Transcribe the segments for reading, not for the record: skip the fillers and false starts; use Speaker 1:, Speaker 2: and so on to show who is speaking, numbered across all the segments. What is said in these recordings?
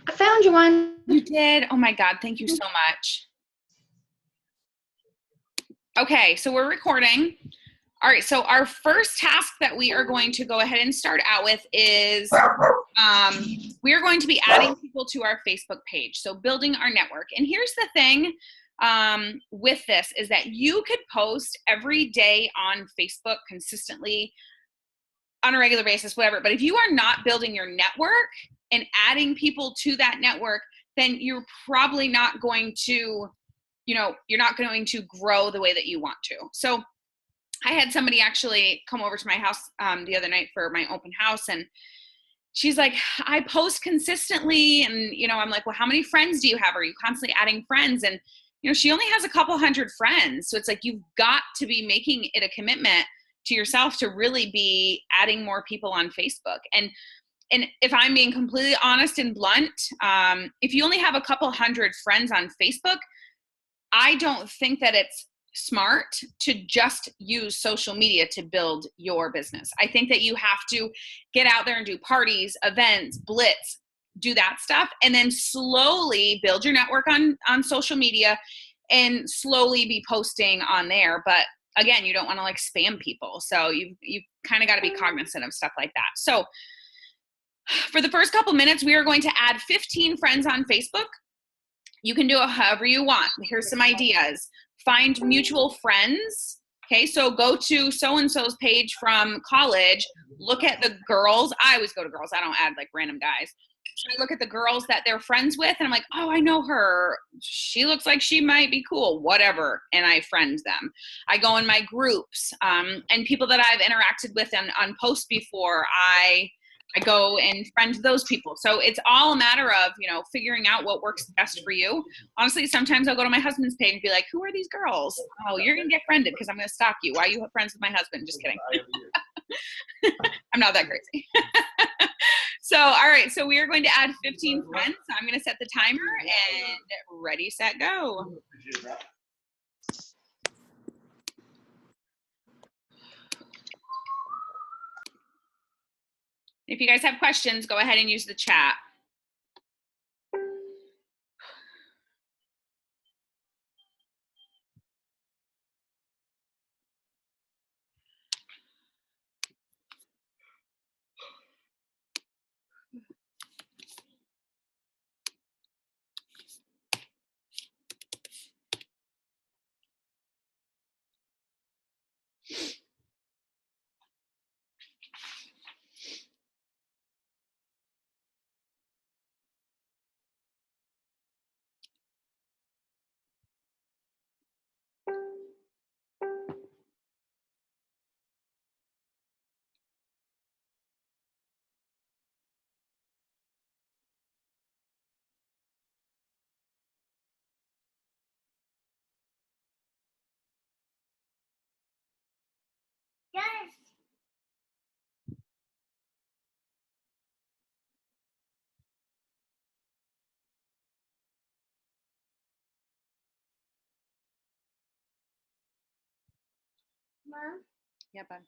Speaker 1: I found you one.
Speaker 2: You did? Oh my God, thank you so much. Okay, so we're recording. All right, so our first task that we are going to go ahead and start out with is we are going to be adding people to our Facebook page, so building our network. And here's the thing with this is that you could post every day on Facebook consistently on a regular basis, whatever. But if you are not building your network and adding people to that network, then you're probably not going to, you're not going to grow the way that you want to. So I had somebody actually come over to my house the other night for my open house, and she's like, I post consistently. And, I'm like, well, how many friends do you have? Are you constantly adding friends? And, she only has a couple hundred friends. So it's like, you've got to be making it a commitment to yourself to really be adding more people on Facebook. And if I'm being completely honest and blunt, if you only have a couple hundred friends on Facebook, I don't think that it's smart to just use social media to build your business. I think that you have to get out there and do parties, events, blitz, do that stuff, and then slowly build your network on social media and slowly be posting on there. But again, you don't want to like spam people. So you kind of got to be cognizant of stuff like that. So for the first couple minutes, we are going to add 15 friends on Facebook. You can do it however you want. Here's some ideas. Find mutual friends. Okay, so go to so-and-so's page from college, look at the girls. I always go to girls. I don't add like random guys. I look at the girls that they're friends with, and I'm like, oh, I know her. She looks like she might be cool, whatever. And I friend them. I go in my groups, and people that I've interacted with on posts before, I go and friend those people. So it's all a matter of, figuring out what works best for you. Honestly, sometimes I'll go to my husband's page and be like, who are these girls? Oh, you're going to get friended because I'm going to stalk you. Why are you friends with my husband? Just kidding. I'm not that crazy. So, all right. So we are going to add 15 friends. So I'm going to set the timer and ready, set, go. If you guys have questions, go ahead and use the chat.
Speaker 1: Yes. Mom?
Speaker 2: Yeah, bud.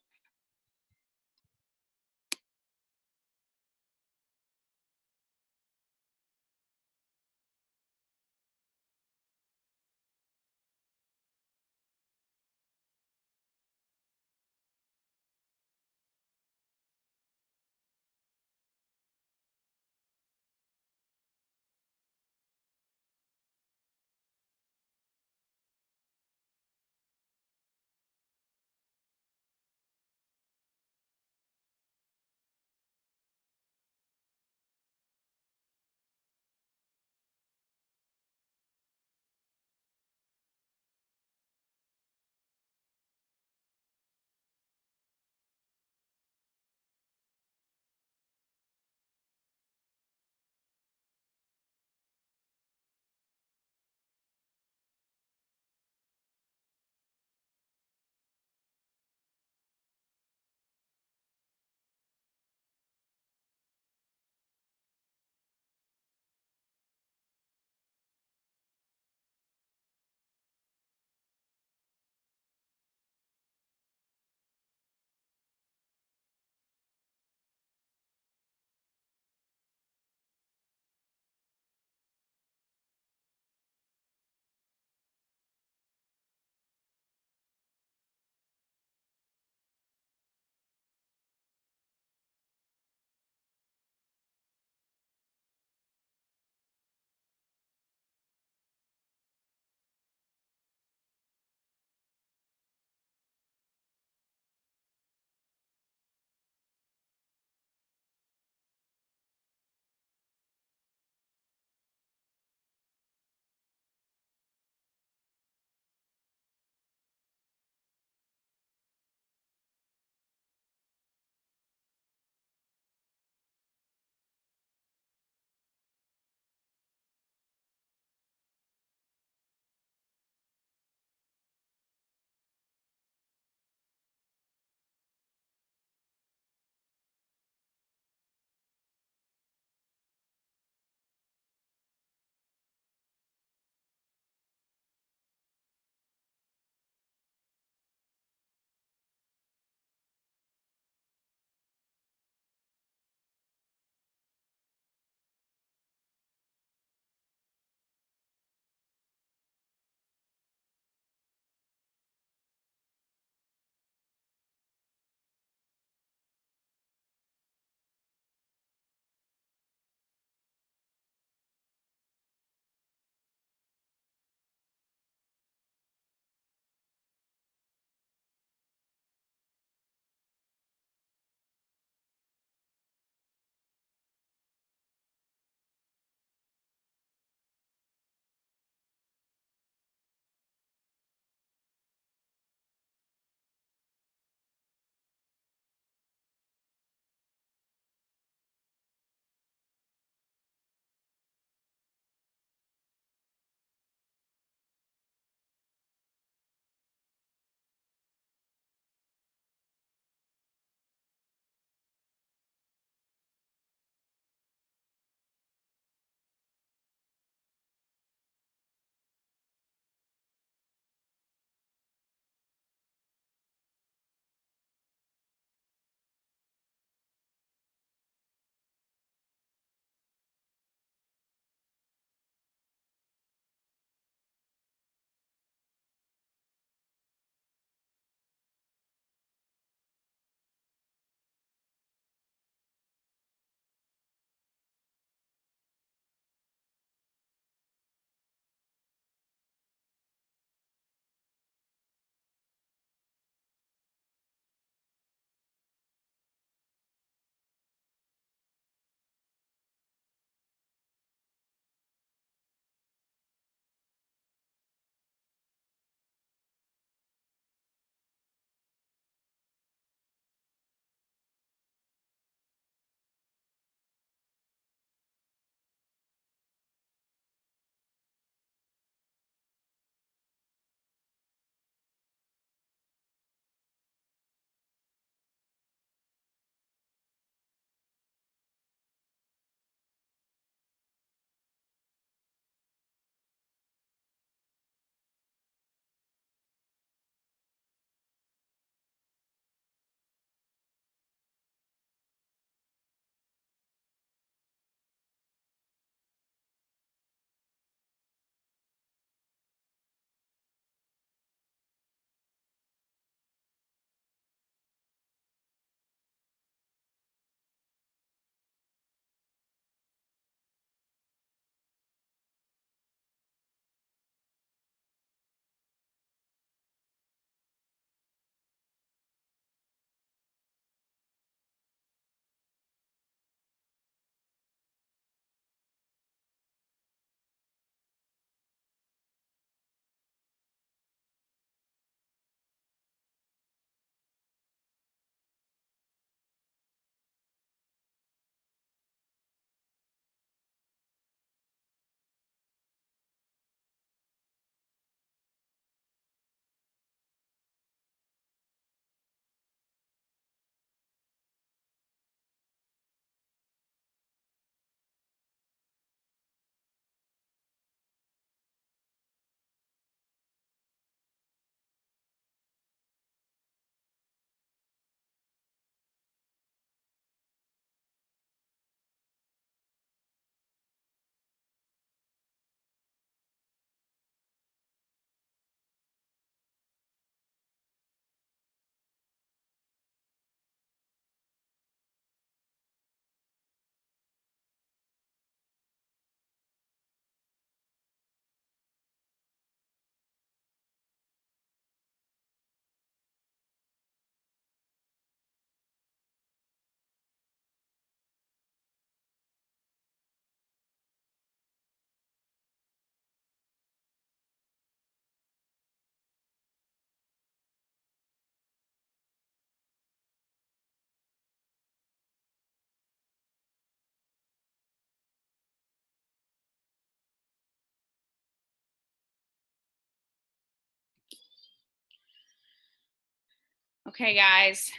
Speaker 2: Okay, guys.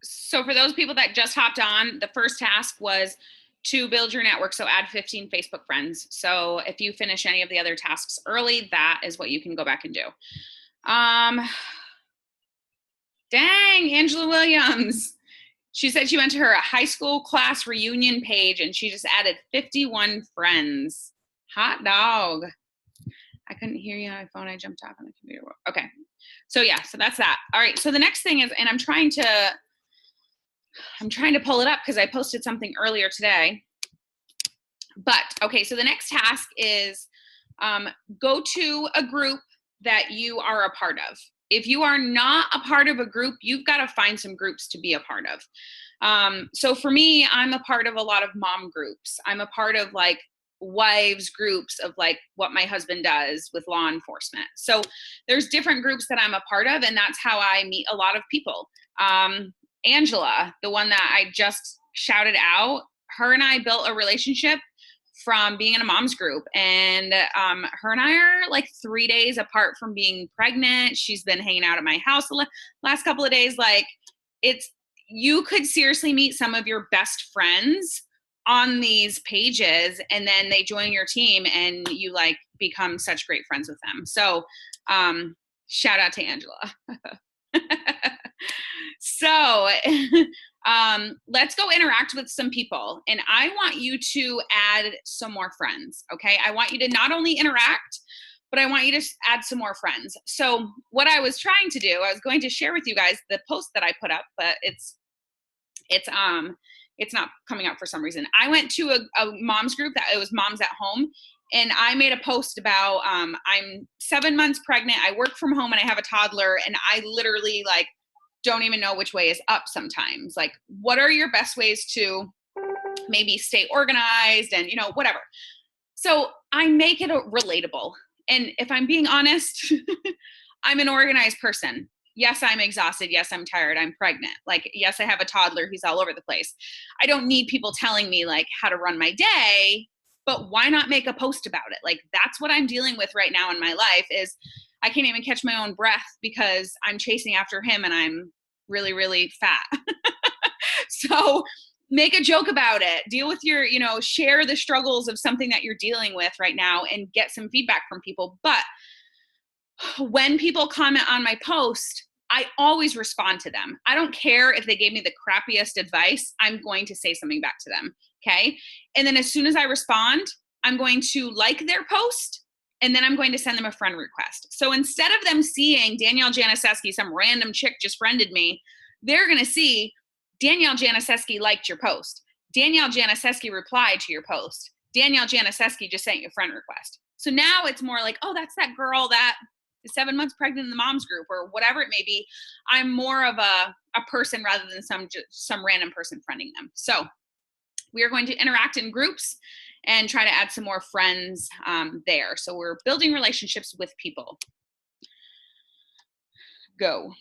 Speaker 2: So for those people that just hopped on, the first task was to build your network. So add 15 Facebook friends. So if you finish any of the other tasks early, that is what you can go back and do. Dang, Angela Williams. She said she went to her high school class reunion page and she just added 51 friends. Hot dog. I couldn't hear you on my phone. I jumped off on the computer. Okay. So yeah, so that's that. All right. So the next thing is, and I'm trying to pull it up because I posted something earlier today. But okay, so the next task is go to a group that you are a part of. If you are not a part of a group, you've got to find some groups to be a part of. So for me, I'm a part of a lot of mom groups. I'm a part of like wives groups of like what my husband does with law enforcement. So there's different groups that I'm a part of, and that's how I meet a lot of people. Angela, the one that I just shouted out, her and I built a relationship from being in a mom's group, and her and I are like 3 days apart from being pregnant. She's been hanging out at my house the last couple of days. Like, it's, you could seriously meet some of your best friends on these pages, and then they join your team and you like become such great friends with them. So shout out to Angela. So let's go interact with some people, and I want you to add some more friends. Okay, I want you to not only interact, but I want you to add some more friends. So what I was trying to do, I was going to share with you guys the post that I put up, but it's not coming up for some reason. I went to a mom's group that it was moms at home, and I made a post about I'm 7 months pregnant, I work from home, and I have a toddler, and I literally like don't even know which way is up sometimes. Like, what are your best ways to maybe stay organized and, you know, whatever. So I make it relatable. And if I'm being honest, I'm an organized person. Yes, I'm exhausted. Yes, I'm tired. I'm pregnant. Like, yes, I have a toddler who's all over the place. I don't need people telling me like how to run my day, but why not make a post about it? Like, that's what I'm dealing with right now in my life is I can't even catch my own breath because I'm chasing after him and I'm really, really fat. So make a joke about it. Deal with your, you know, share the struggles of something that you're dealing with right now and get some feedback from people. But when people comment on my post, I always respond to them. I don't care if they gave me the crappiest advice, I'm going to say something back to them. Okay. And then as soon as I respond, I'm going to like their post, and then I'm going to send them a friend request. So instead of them seeing Danielle Janiszewski, some random chick just friended me, they're going to see Danielle Janiszewski liked your post. Danielle Janiszewski replied to your post. Danielle Janiszewski just sent you a friend request. So now it's more like, oh, that's that girl that is 7 months pregnant in the mom's group or whatever it may be. I'm more of a person rather than some random person friending them. So we are going to interact in groups and try to add some more friends there. So we're building relationships with people. Go.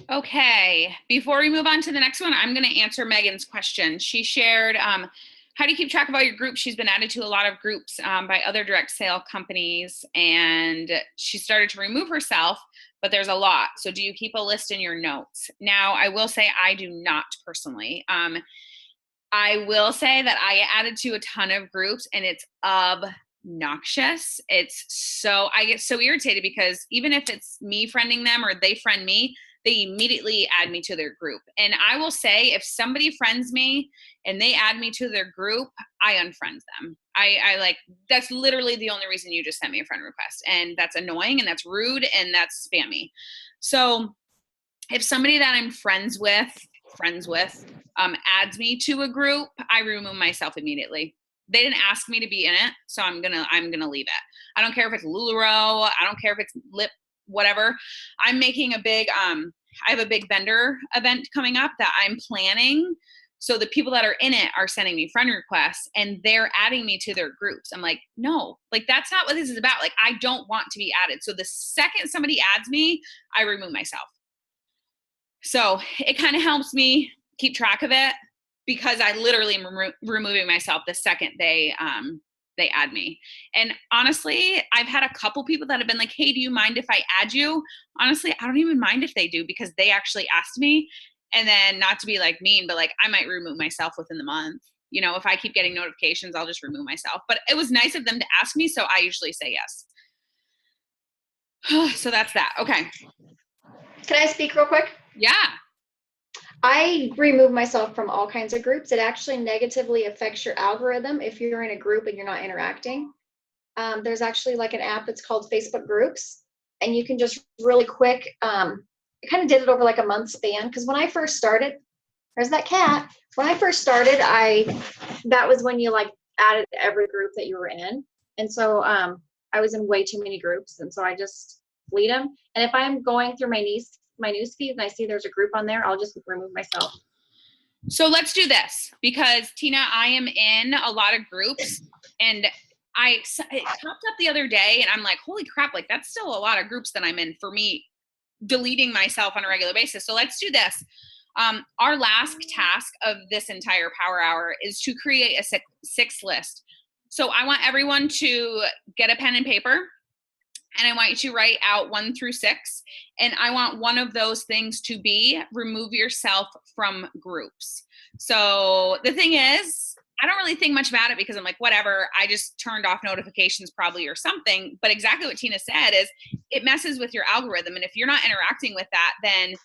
Speaker 2: Okay, before we move on to the next one, I'm going to answer Megan's question. She shared, how do you keep track of all your groups? She's been added to a lot of groups by other direct sale companies, and she started to remove herself, but there's a lot. So do you keep a list in your notes? Now, I will say I do not personally. I will say that I added to a ton of groups, and it's obnoxious. I get so irritated because even if it's me friending them or they friend me, they immediately add me to their group. And I will say, if somebody friends me and they add me to their group, I unfriend them. I like, that's literally the only reason you just sent me a friend request. And that's annoying and that's rude and that's spammy. So if somebody that I'm friends with adds me to a group, I remove myself immediately. They didn't ask me to be in it, so I'm gonna leave it. I don't care if it's LuLaRoe, I don't care if it's lip, whatever. I'm making a big I have a big vendor event coming up that I'm planning. So the people that are in it are sending me friend requests and they're adding me to their groups. I'm like, no, like that's not what this is about. Like, I don't want to be added. So the second somebody adds me, I remove myself. So it kind of helps me keep track of it because I literally am removing myself the second they add me. And honestly, I've had a couple people that have been like, hey, do you mind if I add you? Honestly, I don't even mind if they do because they actually asked me. And then, not to be like mean, but like I might remove myself within the month. You know, if I keep getting notifications, I'll just remove myself. But it was nice of them to ask me, so I usually say yes. So that's that. Okay.
Speaker 3: Can I speak real quick?
Speaker 2: Yeah.
Speaker 3: I remove myself from all kinds of groups. It actually negatively affects your algorithm if you're in a group and you're not interacting. There's actually like an app that's called Facebook Groups, and you can just really quick, I kind of did it over like a month span, because when I first started, there's that cat. When I first started, that was when you like added every group that you were in. And so I was in way too many groups, and so I just delete them. And if I'm going through my news feed and I see there's a group on there, I'll just remove myself.
Speaker 2: So let's do this because Tina, I am in a lot of groups, and it popped up the other day and I'm like, holy crap, like that's still a lot of groups that I'm in for me deleting myself on a regular basis. So let's do this. Our last task of this entire Power Hour is to create a six list. So I want everyone to get a pen and paper, and I want you to write out 1 through 6. And I want one of those things to be remove yourself from groups. So the thing is, I don't really think much about it because I'm like, whatever, I just turned off notifications probably or something. But exactly what Tina said is it messes with your algorithm. And if you're not interacting with that, then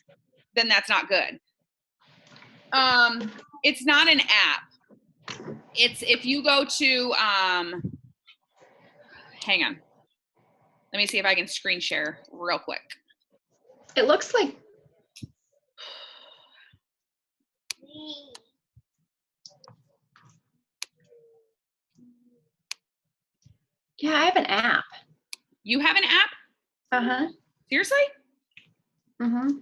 Speaker 2: that's not good. It's not an app. It's if you go to, hang on. Let me see if I can screen share real quick.
Speaker 3: It looks like. Yeah, I have an app.
Speaker 2: You have an app?
Speaker 3: Uh-huh.
Speaker 2: Seriously?
Speaker 3: Mm-hmm.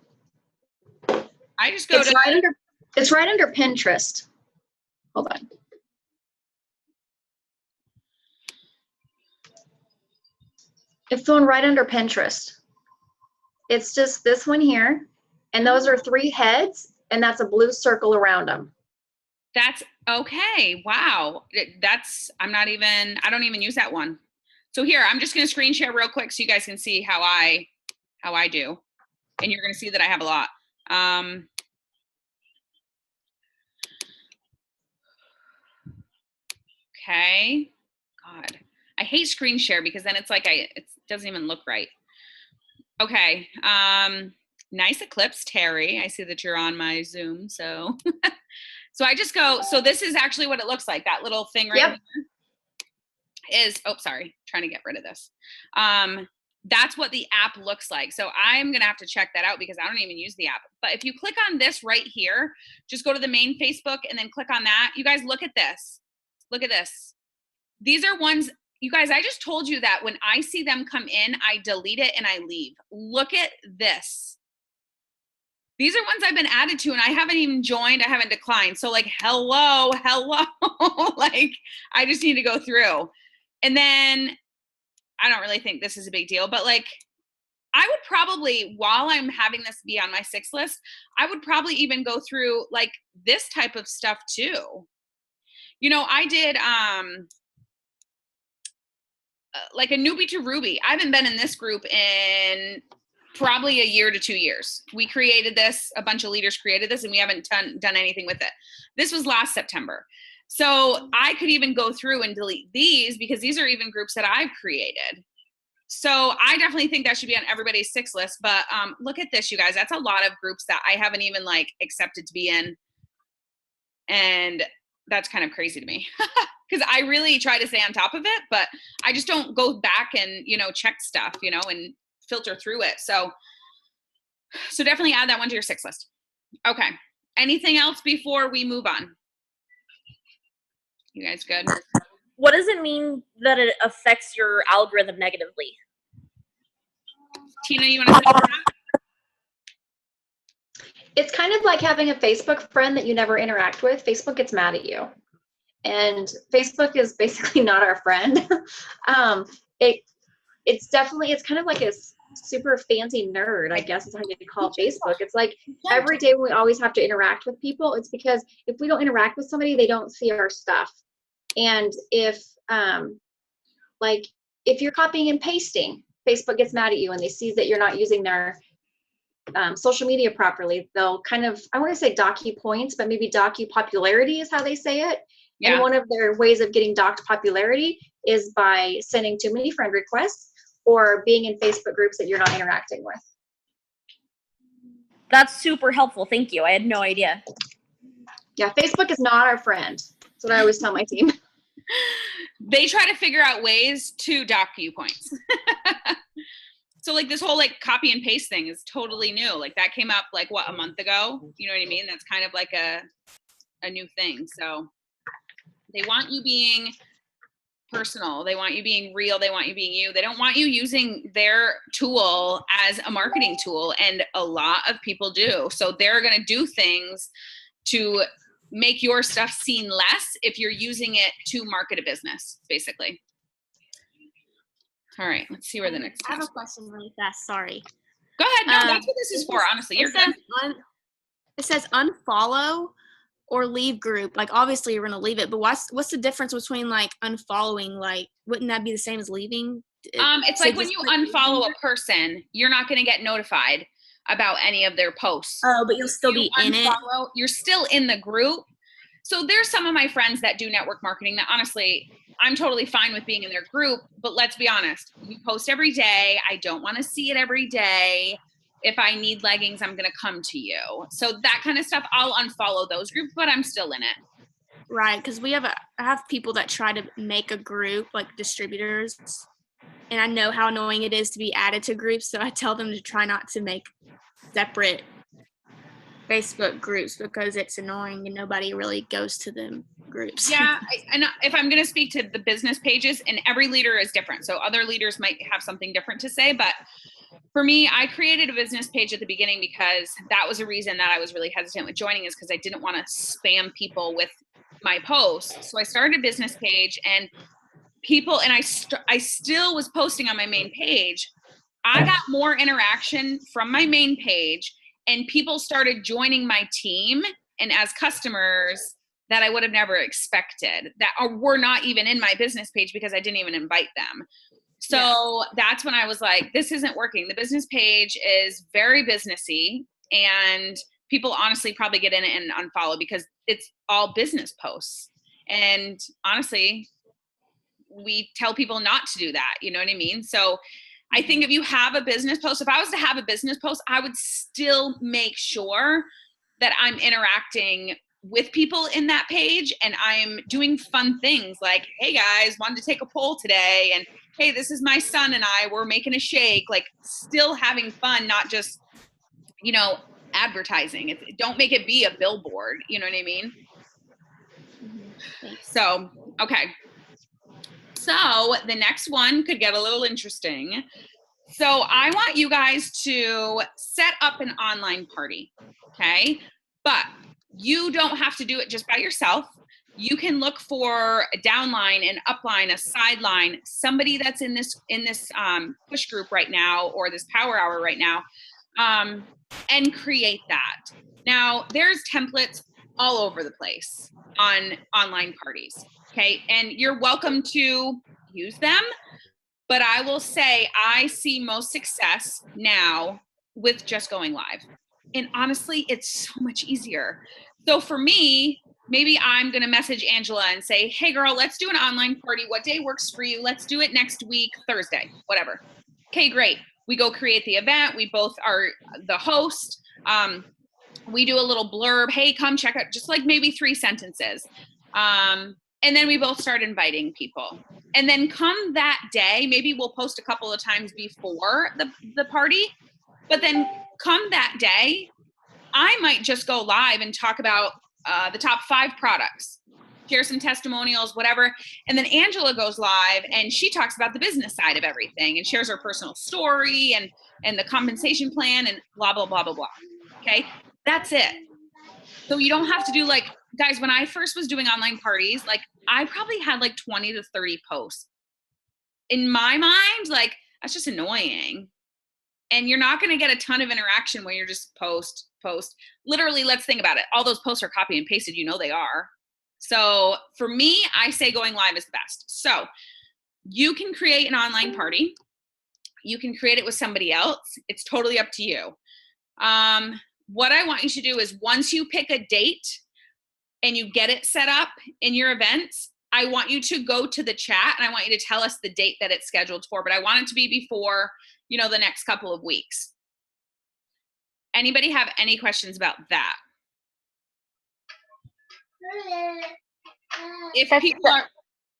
Speaker 2: I just go
Speaker 3: It's right under Pinterest. Hold on. It's the one right under Pinterest. It's just this one here, and those are 3 heads, and that's a blue circle around them.
Speaker 2: That's okay. Wow. I don't even use that one. So here, I'm just going to screen share real quick so you guys can see how I do. And you're going to see that I have a lot. Okay. God, I hate screen share because then it's like it doesn't even look right. Okay. Nice eclipse, Terry. I see that you're on my Zoom. So, so I just go. So this is actually what it looks like. That little thing right here is. Oh, sorry. Trying to get rid of this. That's what the app looks like. So I'm gonna have to check that out because I don't even use the app. But if you click on this right here, just go to the main Facebook and then click on that. You guys look at this. Look at this. These are ones, you guys, I just told you that when I see them come in, I delete it and I leave. Look at this. These are ones I've been added to and I haven't even joined, I haven't declined. So like, hello. Like, I just need to go through. And then, I don't really think this is a big deal, but like, I would probably, while I'm having this be on my 6 list, I would probably even go through like this type of stuff too. You know, I did like a newbie to Ruby. I haven't been in this group in probably a year to 2 years. We created this, a bunch of leaders created this, and we haven't done anything with it. This was last September. So I could even go through and delete these because these are even groups that I've created. So I definitely think that should be on everybody's 6 list. But look at this, you guys. That's a lot of groups that I haven't even like accepted to be in. And that's kind of crazy to me because I really try to stay on top of it, but I just don't go back and, you know, check stuff, you know, and filter through it. So definitely add that one to your 6 list. Okay. Anything else before we move on? You guys good?
Speaker 4: What does it mean that it affects your algorithm negatively?
Speaker 2: Tina, you want to say that?
Speaker 3: It's kind of like having a Facebook friend that you never interact with. Facebook gets mad at you. And Facebook is basically not our friend. It's definitely, it's kind of like a super fancy nerd, I guess is how you call Facebook. It's like every day we always have to interact with people. It's because if we don't interact with somebody, they don't see our stuff. And if like if you're copying and pasting, Facebook gets mad at you and they see that you're not using their social media properly. They'll kind of, I want to say dock you points, but maybe dock you popularity is how they say it.
Speaker 2: Yeah.
Speaker 3: And one of their ways of getting docked popularity is by sending too many friend requests or being in Facebook groups that you're not interacting with.
Speaker 4: That's super helpful. Thank you. I had no idea.
Speaker 3: Yeah, Facebook is not our friend. That's what I always tell my team.
Speaker 2: They try to figure out ways to dock you points. So like this whole like copy and paste thing is totally new. Like that came up like what, a month ago? You know what I mean? That's kind of like a new thing. So they want you being personal. They want you being real. They want you being you. They don't want you using their tool as a marketing tool. And a lot of people do. So they're going to do things to make your stuff seen less if you're using it to market a business, basically. All right, let's see where the next
Speaker 1: I have a
Speaker 2: task.
Speaker 1: question really fast. Sorry.
Speaker 2: Go ahead. No, that's what this is for. Honestly, you're good.
Speaker 1: It says unfollow or leave group. Like obviously you're gonna leave it, but what's the difference between like unfollowing? Like wouldn't that be the same as leaving?
Speaker 2: It's like when you unfollow a person, you're not going to get notified about any of their posts.
Speaker 1: Oh, but you'll still be in it.
Speaker 2: You're still in the group. So there's some of my friends that do network marketing that honestly, I'm totally fine with being in their group, but let's be honest, you post every day. I don't want to see it every day. If I need leggings, I'm going to come to you. So that kind of stuff, I'll unfollow those groups, but I'm still in it.
Speaker 1: Right, because I have people that try to make a group, like distributors, and I know how annoying it is to be added to groups, so I tell them to try not to make separate Facebook groups because it's annoying and nobody really goes to them groups.
Speaker 2: Yeah, and if I'm going to speak to the business pages, and every leader is different, so other leaders might have something different to say, but for me, I created a business page at the beginning because that was a reason that I was really hesitant with joining, is because I didn't want to spam people with my posts. So I started a business page, and people, and I still was posting on my main page. I got more interaction from my main page, and people started joining my team and as customers that I would have never expected, that were not even in my business page because I didn't even invite them. So that's when I was like, this isn't working. The business page is very businessy, and people honestly probably get in it and unfollow because it's all business posts. And honestly, we tell people not to do that. You know what I mean? So I think if you have a business post, if I was to have a business post, I would still make sure that I'm interacting with people in that page, and I'm doing fun things like, hey guys, wanted to take a poll today, and hey, this is my son and we're making a shake, like still having fun, not just, you know, advertising. Don't make it be a billboard. You know what I mean? So, okay. So the next one could get a little interesting. So I want you guys to set up an online party, okay? But you don't have to do it just by yourself. you can look for a downline, an upline, a sideline, somebody that's in this push group right now or this power hour right now, and create that. Now, there's templates all over the place on online parties, okay? And you're welcome to use them, but I will say I see most success now with just going live. And honestly, it's so much easier. So for me, maybe I'm going to message Angela and say, hey girl, let's do an online party. What day works for you? Let's do it next week, Thursday, whatever. Okay, great. We go create the event. We both are the host. We do a little blurb. Hey, come check out, just like maybe 3 sentences. And then we both start inviting people. And then come that day, maybe we'll post a couple of times before the party, but then come that day, I might just go live and talk about the top 5 products, share some testimonials, whatever. And then Angela goes live and she talks about the business side of everything and shares her personal story and the compensation plan and blah, blah, blah, blah, blah. Okay, that's it. So you don't have to do like, guys, when I first was doing online parties, like I probably had like 20 to 30 posts. In my mind, like that's just annoying. And you're not going to get a ton of interaction when you're just post. Literally, let's think about it. All those posts are copy and pasted. You know they are. So for me, I say going live is the best. So you can create an online party. You can create it with somebody else. It's totally up to you. What I want you to do is once you pick a date and you get it set up in your events, I want you to go to the chat and I want you to tell us the date that it's scheduled for, but I want it to be before, the next couple of weeks. Anybody have any questions about that? If people are,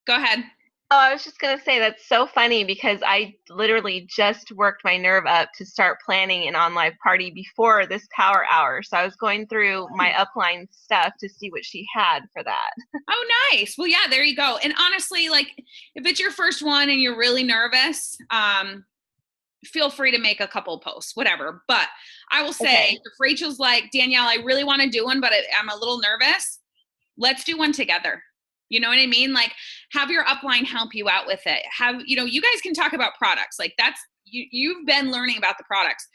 Speaker 2: go ahead.
Speaker 5: Oh, I was just going to say that's so funny because I literally just worked my nerve up to start planning an online party before this power hour. So I was going through my upline stuff to see what she had for that.
Speaker 2: Oh, nice. Well, yeah, there you go. And honestly, like if it's your first one and you're really nervous, feel free to make a couple posts, whatever. But I will say, if Rachel's like, Danielle, I really want to do one, but I'm a little nervous, let's do one together. You know what I mean? Like have your upline help you out with it. You guys can talk about products. Like that's, you've been learning about the products.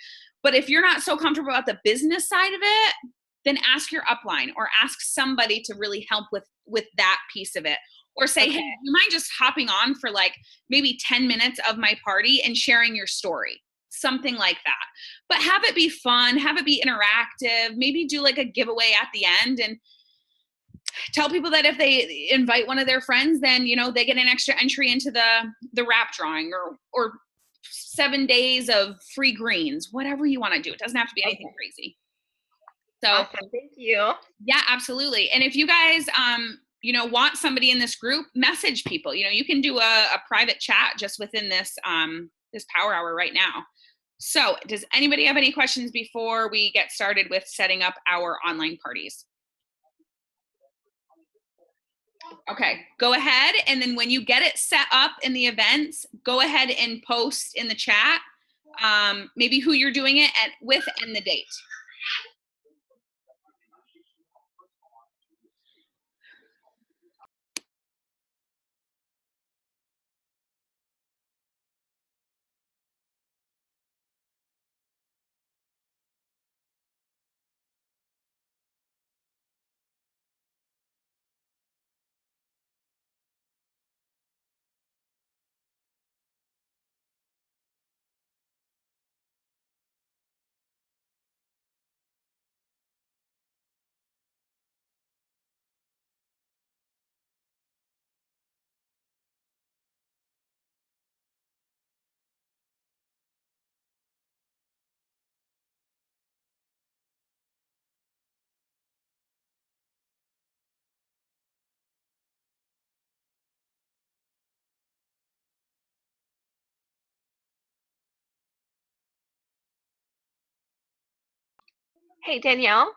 Speaker 2: But if you're not so comfortable about the business side of it, then ask your upline or ask somebody to really help with that piece of it. Or say, hey, you mind just hopping on for like maybe 10 minutes of my party and sharing your story, something like that. But have it be fun, have it be interactive, maybe do like a giveaway at the end and tell people that if they invite one of their friends, then, they get an extra entry into the wrap drawing or 7 days of free greens, whatever you want to do. It doesn't have to be anything crazy. So
Speaker 5: awesome. Thank you.
Speaker 2: Yeah, absolutely. And if you guys, want somebody in this group, message people. You can do a private chat just within this power hour right now. So does anybody have any questions before we get started with setting up our online parties? Okay, go ahead. And then when you get it set up in the events, go ahead and post in the chat, maybe who you're doing it with and the date.
Speaker 5: Hey, Danielle,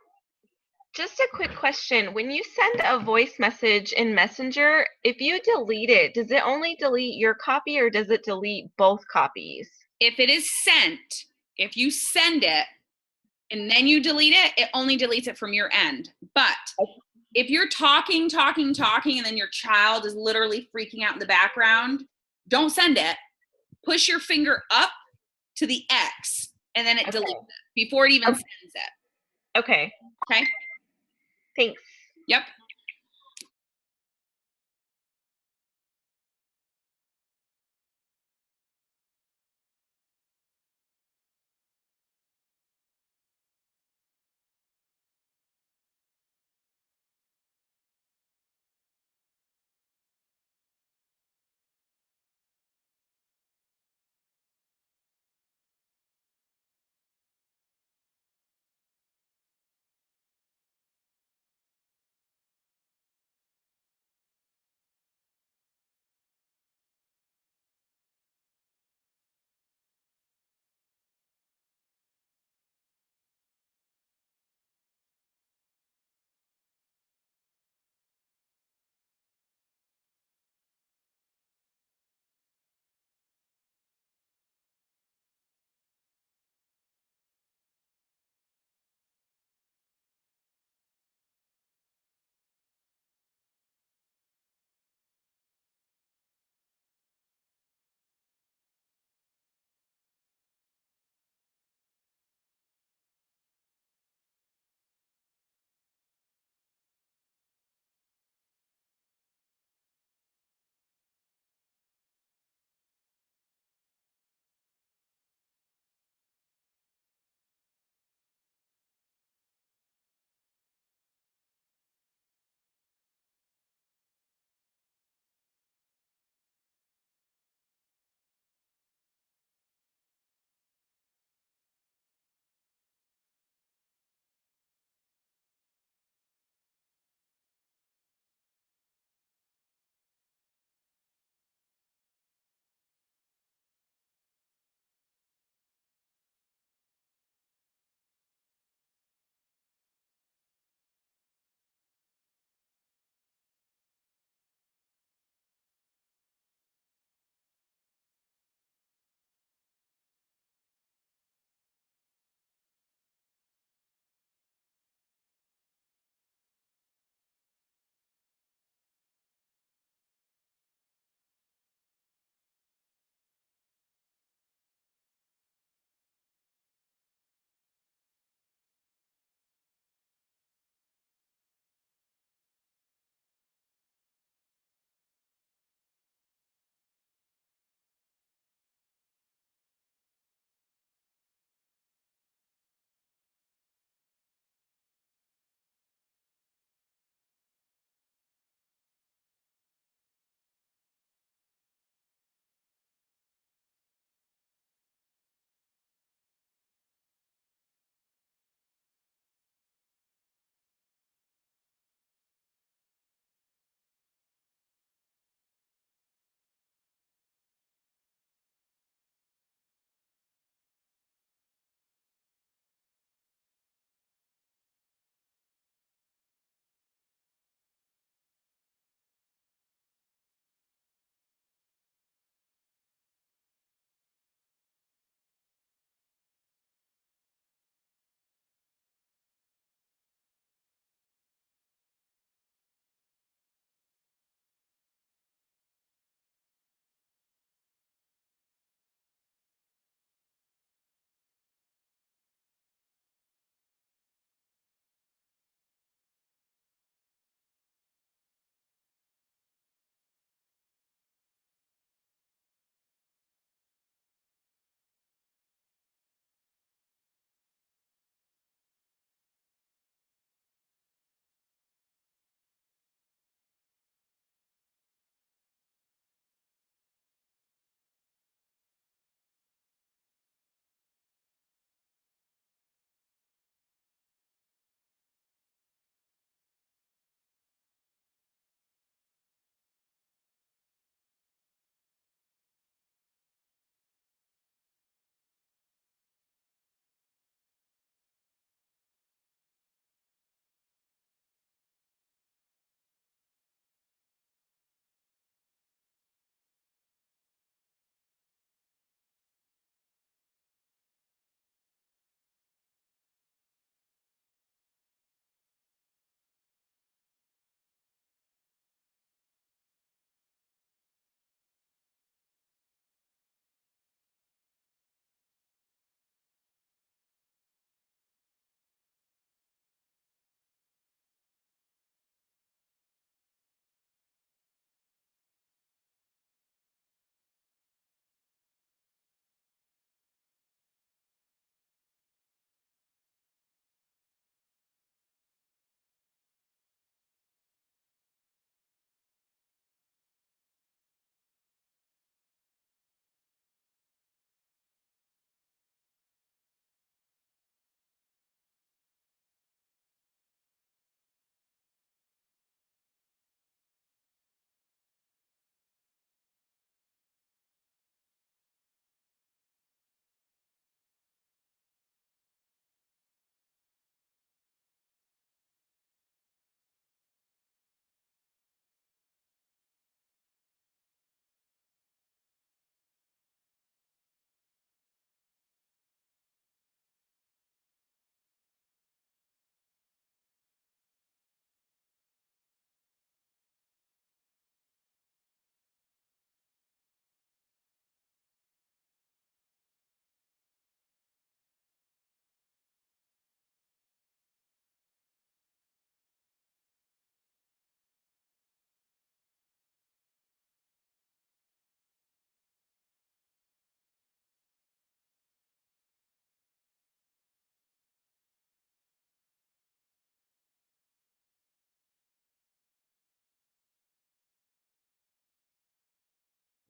Speaker 5: just a quick question. When you send a voice message in Messenger, if you delete it, does it only delete your copy or does it delete both copies?
Speaker 2: If it is sent, if you send it and then you delete it, it only deletes it from your end. But if you're talking, and then your child is literally freaking out in the background, don't send it. Push your finger up to the X, and then it
Speaker 3: Okay.
Speaker 2: deletes it before it even sends it.
Speaker 5: Okay.
Speaker 2: Okay?
Speaker 5: Thanks.
Speaker 2: Yep.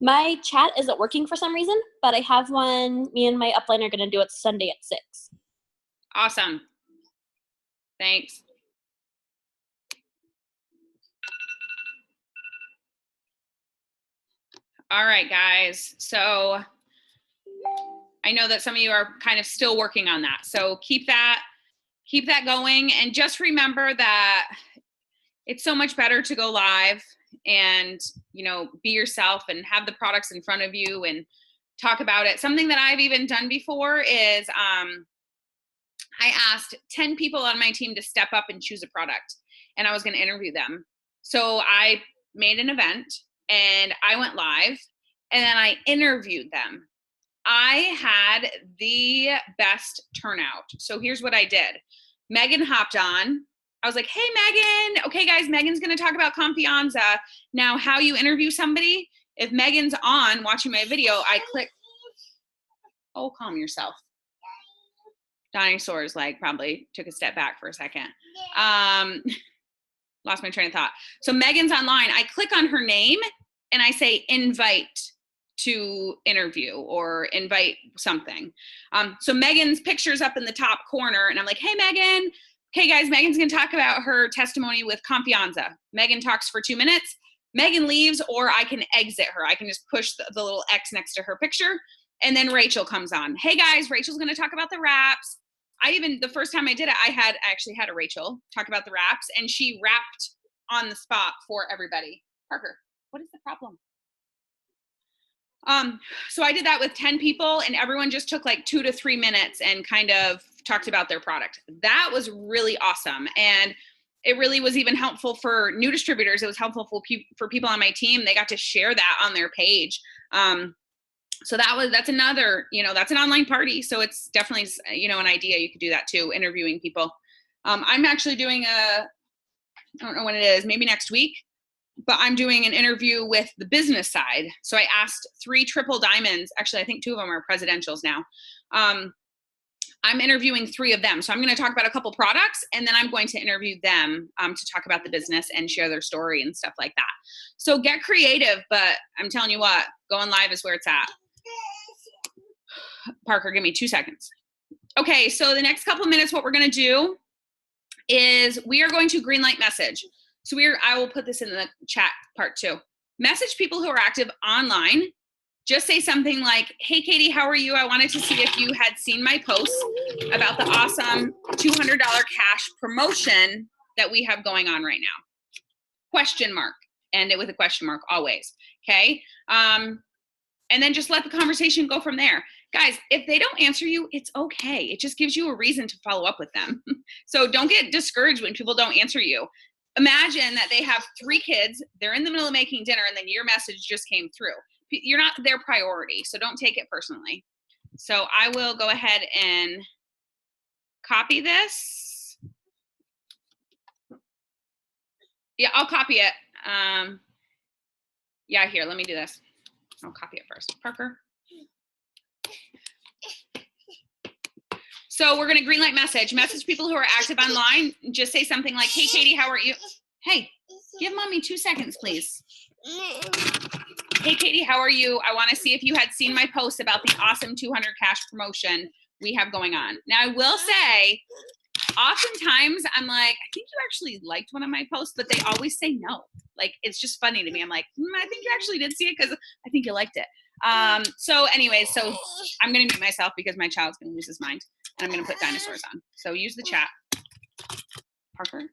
Speaker 4: My chat isn't working for some reason, but I have one. Me and my upline are going to do it Sunday at 6.
Speaker 2: Awesome. Thanks. All right, guys. So I know that some of you are kind of still working on that. So keep that going. And just remember that it's so much better to go live and, you know, be yourself and have the products in front of you and talk about it. Something that I've even done before is I asked 10 people on my team to step up and choose a product, and I was going to interview them. So I made an event and I went live and then I interviewed them. I had the best turnout. So here's what I did. Megan hopped on. I was like, hey, Megan. Okay, guys, Megan's going to talk about Confianza. Now, how you interview somebody. If Megan's on watching my video, I click. Oh, calm yourself. Dinosaurs like probably took a step back for a second. Lost my train of thought. So Megan's online. I click on her name and I say invite to interview or invite something. So Megan's picture's up in the top corner and I'm like, hey, Megan. Okay, guys, Megan's going to talk about her testimony with Confianza. Megan talks for 2 minutes. Megan leaves, or I can exit her. I can just push the little X next to her picture. And then Rachel comes on. Hey, guys, Rachel's going to talk about the wraps. The first time I did it, I actually had a Rachel talk about the wraps, and she rapped on the spot for everybody. Parker, what is the problem? So I did that with 10 people, and everyone just took like 2 to 3 minutes and kind of talked about their product. That was really awesome. And it really was even helpful for new distributors. It was helpful for people on my team. They got to share that on their page. So that's another, that's an online party. So it's definitely, an idea. You could do that too, interviewing people. I'm actually doing I don't know when it is, maybe next week, but I'm doing an interview with the business side. So I asked 3 triple diamonds. Actually, I think 2 of them are presidentials now. I'm interviewing 3 of them. So I'm going to talk about a couple products, and then I'm going to interview them to talk about the business and share their story and stuff like that. So get creative, but I'm telling you what, going live is where it's at. Parker, give me 2 seconds. Okay, so the next couple of minutes, what we're going to do is we are going to greenlight message. So I will put this in the chat part too. Message people who are active online. Just say something like, hey, Katie, how are you? I wanted to see if you had seen my post about the awesome $200 cash promotion that we have going on right now. Question mark. End it with a question mark always. Okay. And then just let the conversation go from there. Guys, if they don't answer you, it's okay. It just gives you a reason to follow up with them. So don't get discouraged when people don't answer you. Imagine that they have 3 kids, they're in the middle of making dinner, and then your message just came through. You're not their priority, so don't take it personally. So I will go ahead and copy this. Yeah, I'll copy it. Yeah, here, let me do this. I'll copy it first. Parker. So we're going to greenlight message. Message people who are active online. Just say something like, hey, Katie, how are you? Hey, give mommy 2 seconds, please. Hey, Katie, how are you? I want to see if you had seen my post about the awesome 200 cash promotion we have going on. Now, I will say, oftentimes I'm like, I think you actually liked one of my posts, but they always say no. Like, it's just funny to me. I'm like, I think you actually did see it because I think you liked it. So anyways, so I'm going to mute myself because my child's going to lose his mind. And I'm going to put dinosaurs on. So use the chat. Parker?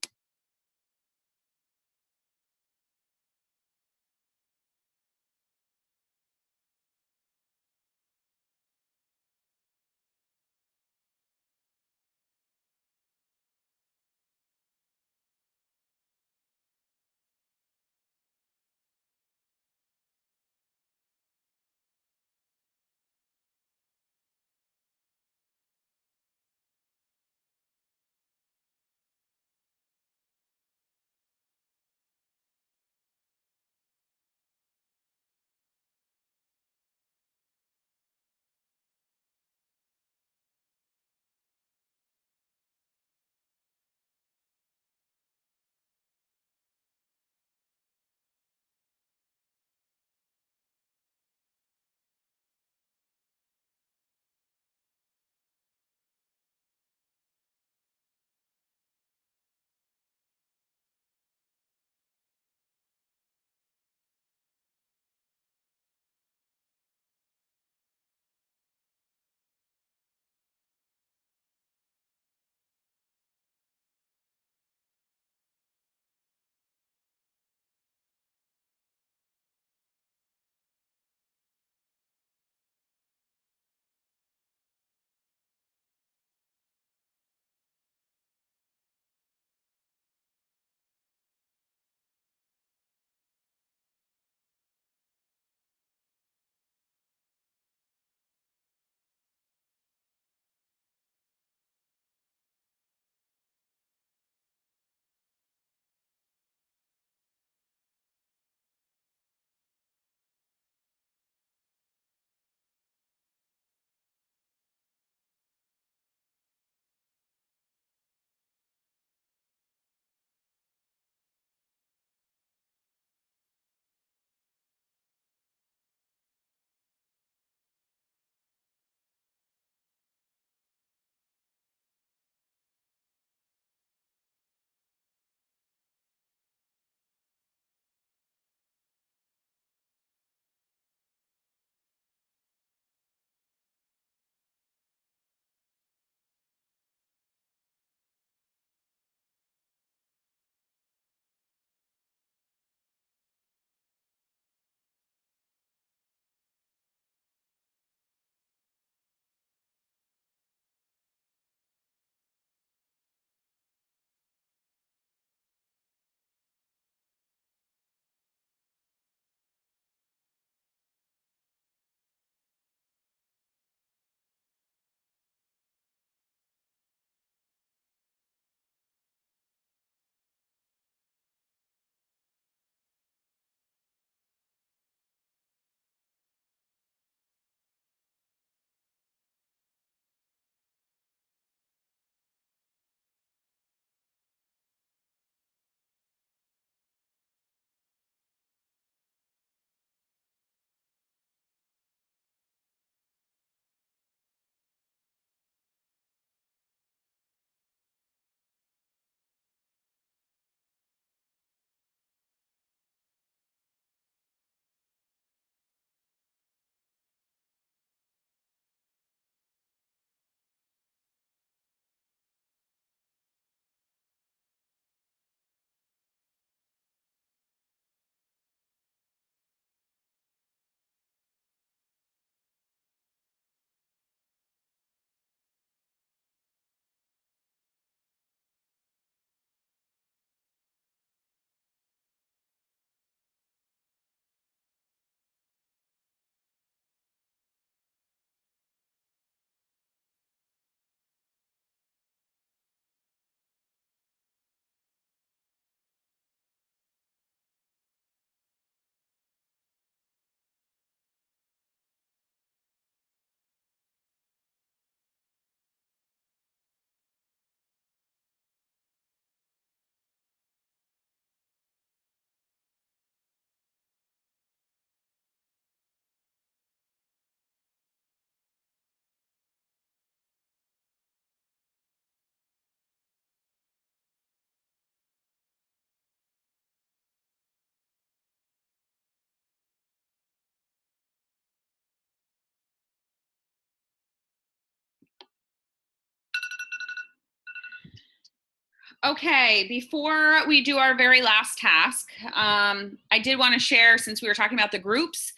Speaker 2: Okay, before we do our very last task, I did want to share, since we were talking about the groups,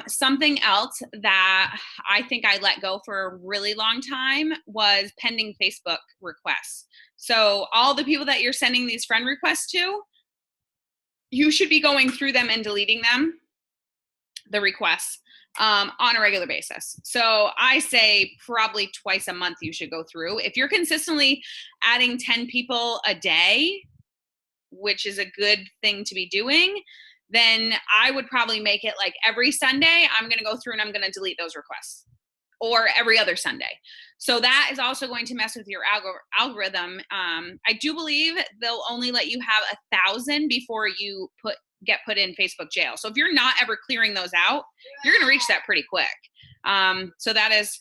Speaker 2: something else that I think I let go for a really long time was pending Facebook requests. So all the people that you're sending these friend requests to, you should be going through them and deleting them, the requests, on a regular basis. So I say probably twice a month you should go through. If you're consistently adding 10 people a day, which is a good thing to be doing, then I would probably make it like every Sunday, I'm going to go through and I'm going to delete those requests, or every other Sunday. So that is also going to mess with your algorithm. I do believe they'll only let you have 1,000 before you get put in Facebook jail. So if you're not ever clearing those out, you're going to reach that pretty quick. So that is,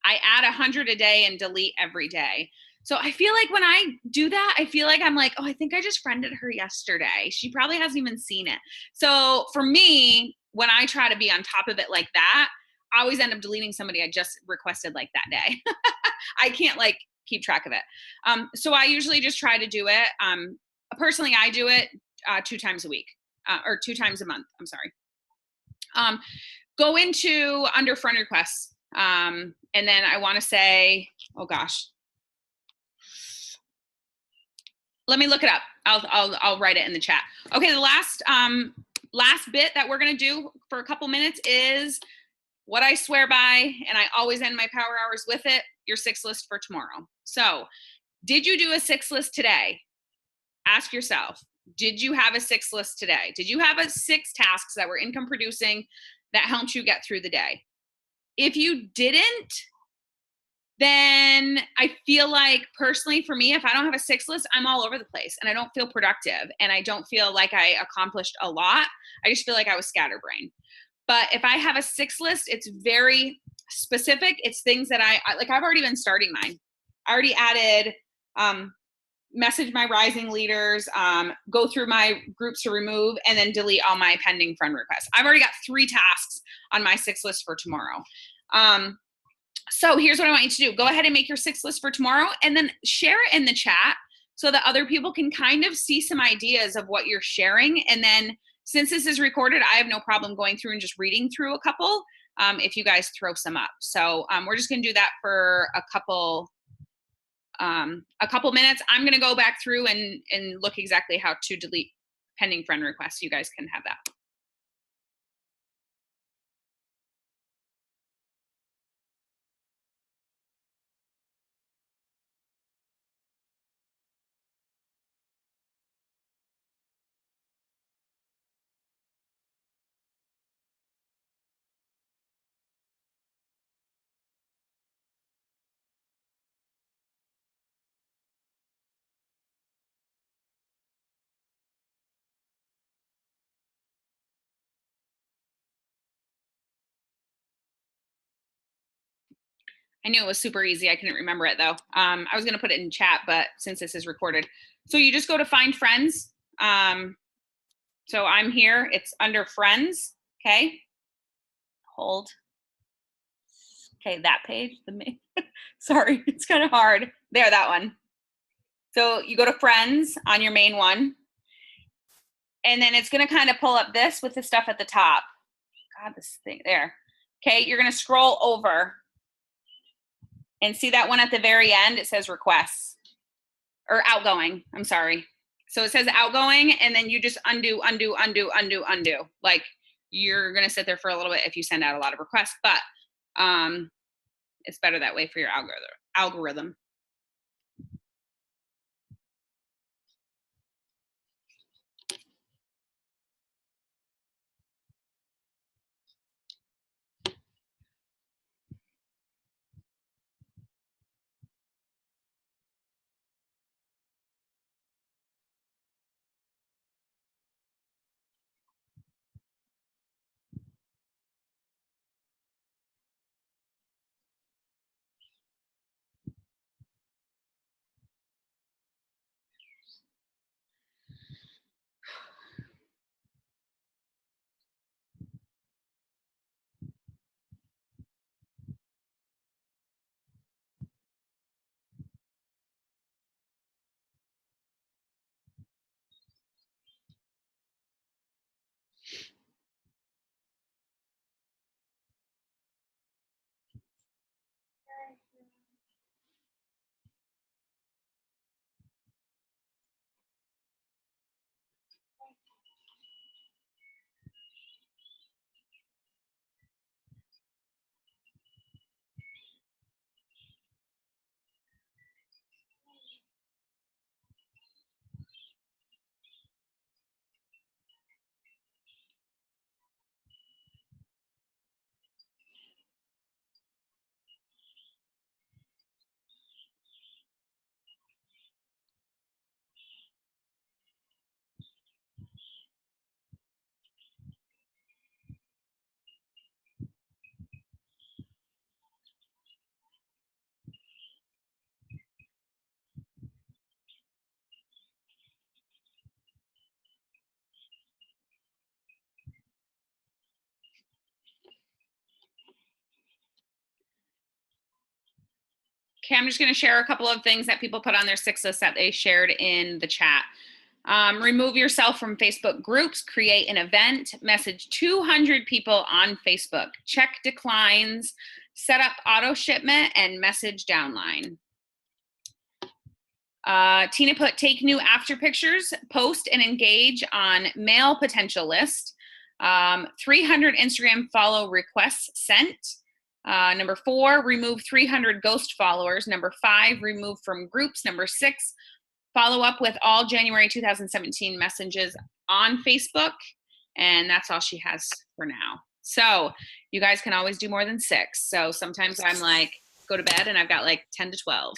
Speaker 2: I add 100 a day and delete every day. So I feel like when I do that, I feel like I'm like, oh, I think I just friended her yesterday. She probably hasn't even seen it. So for me, when I try to be on top of it like that, I always end up deleting somebody I just requested like that day. I can't like keep track of it. So I usually just try to do it. Personally, I do it 2 times a week, or 2 times a month. I'm sorry. Go into under friend requests. And then I want to say, oh gosh, let me look it up. I'll write it in the chat. Okay, the last bit that we're gonna do for a couple minutes is what I swear by, and I always end my power hours with it, your 6 list for tomorrow. So, did you do a 6 list today? Ask yourself, did you have a 6 list today? Did you have 6 tasks that were income producing that helped you get through the day? If you didn't, then I feel like personally for me, if I don't have a 6 list, I'm all over the place and I don't feel productive and I don't feel like I accomplished a lot. I just feel like I was scatterbrained. But if I have a 6 list, it's very specific. It's things that I like. I've already been starting mine. I already added, message my rising leaders, go through my groups to remove, and then delete all my pending friend requests. I've already got 3 tasks on my 6 list for tomorrow. So here's what I want you to do. Go ahead and make your 6 list for tomorrow and then share it in the chat so that other people can kind of see some ideas of what you're sharing. And then since this is recorded, I have no problem going through and just reading through a couple if you guys throw some up. So we're just going to do that for a couple minutes. I'm going to go back through and look exactly how to delete pending friend requests. You guys can have that. I knew it was super easy. I couldn't remember it though. I was going to put it in chat, but since this is recorded. So you just go to find friends. So I'm here. It's under friends. Okay. Hold. Okay, that page. Sorry, it's kind of hard. There, that one. So you go to friends on your main one. And then it's going to kind of pull up this with the stuff at the top. God, this thing there. Okay, you're going to scroll over. And see that one at the very end? It says requests or outgoing. I'm sorry. So it says outgoing, and then you just undo. Like you're going to sit there for a little bit if you send out a lot of requests, but it's better that way for your algorithm. Okay, I'm just going to share a couple of things that people put on their 6 list that they shared in the chat. Remove yourself from Facebook groups, create an event, message 200 people on Facebook, check declines, set up auto shipment, and message downline. Tina put, take new after pictures, post and engage on mail potential list. 300 Instagram follow requests sent. Number 4, remove 300 ghost followers. Number 5, remove from groups. Number 6, follow up with all January 2017 messages on Facebook. And that's all she has for now. So you guys can always do more than 6. So sometimes I'm like, go to bed and I've got like 10 to 12,